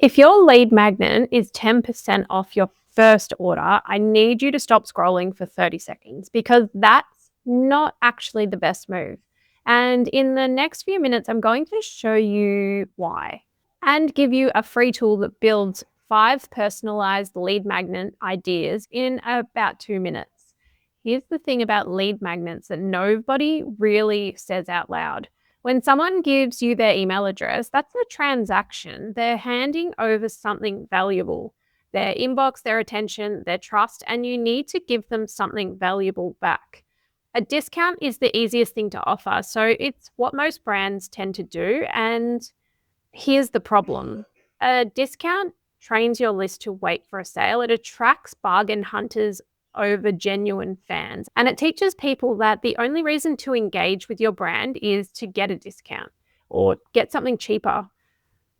If your lead magnet is 10% off your first order, I need you to stop scrolling for 30 seconds because that's not actually the best move. And in the next few minutes, I'm going to show you why and give you a free tool that builds 5 personalized lead magnet ideas in about 2 minutes. Here's the thing about lead magnets that nobody really says out loud. When someone gives you their email address, that's a transaction. They're handing over something valuable, their inbox, their attention, their trust, and you need to give them something valuable back. A discount is the easiest thing to offer, so it's what most brands tend to do. And here's the problem. A discount trains your list to wait for a sale. It attracts bargain hunters over genuine fans. And it teaches people that the only reason to engage with your brand is to get a discount or get something cheaper,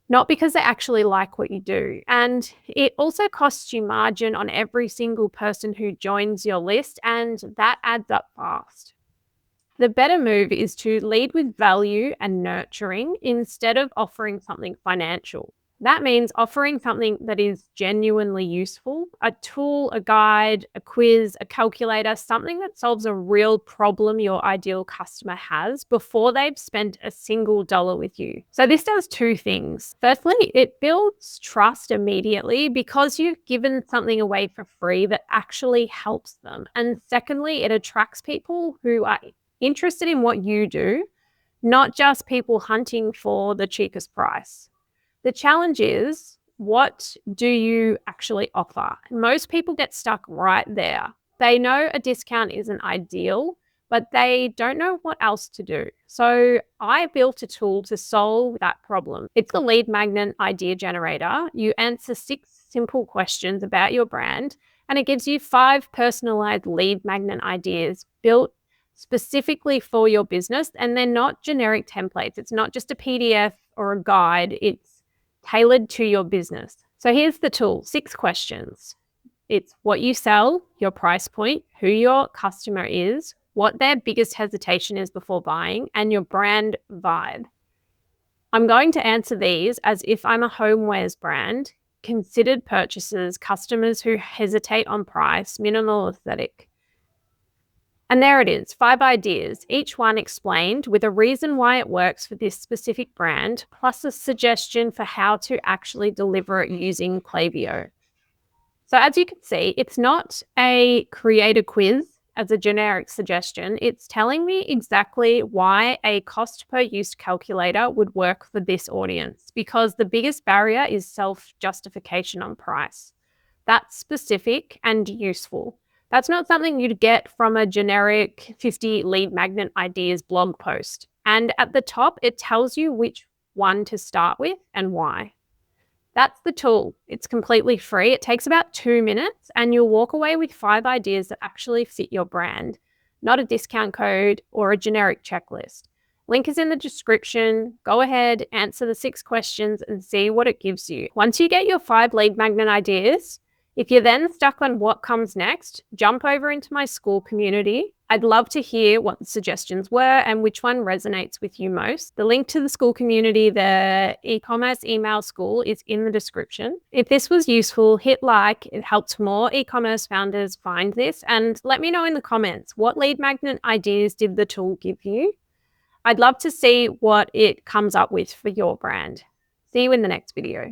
not because they actually like what you do. And it also costs you margin on every single person who joins your list, and that adds up fast. The better move is to lead with value and nurturing instead of offering something financial. That means offering something that is genuinely useful, a tool, a guide, a quiz, a calculator, something that solves a real problem your ideal customer has before they've spent a single dollar with you. So this does 2 things. Firstly, it builds trust immediately because you've given something away for free that actually helps them. And secondly, it attracts people who are interested in what you do, not just people hunting for the cheapest price. The challenge is, what do you actually offer? Most people get stuck right there. They know a discount isn't ideal, but they don't know what else to do. So I built a tool to solve that problem. It's the lead magnet idea generator. You answer 6 simple questions about your brand, and it gives you 5 personalized lead magnet ideas built specifically for your business. And they're not generic templates. It's not just a PDF or a guide. It's tailored to your business. So here's the tool, 6 questions. It's what you sell, your price point, who your customer is, what their biggest hesitation is before buying, and your brand vibe. I'm going to answer these as if I'm a homewares brand, considered purchasers, customers who hesitate on price, minimal aesthetic. And there it is, 5 ideas, each one explained with a reason why it works for this specific brand, plus a suggestion for how to actually deliver it using Klaviyo. So as you can see, it's not a creator quiz as a generic suggestion. It's telling me exactly why a cost per use calculator would work for this audience, because the biggest barrier is self-justification on price. That's specific and useful. That's not something you'd get from a generic 50 lead magnet ideas blog post. And at the top, it tells you which one to start with and why. That's the tool. It's completely free. It takes about 2 minutes and you'll walk away with 5 ideas that actually fit your brand, not a discount code or a generic checklist. Link is in the description. Go ahead, answer the 6 questions and see what it gives you. Once you get your 5 lead magnet ideas, if you're then stuck on what comes next, jump over into my school community. I'd love to hear what the suggestions were and which one resonates with you most. The link to the school community, the e-commerce email school, is in the description. If this was useful, hit like. It helps more e-commerce founders find this. And let me know in the comments, what lead magnet ideas did the tool give you? I'd love to see what it comes up with for your brand. See you in the next video.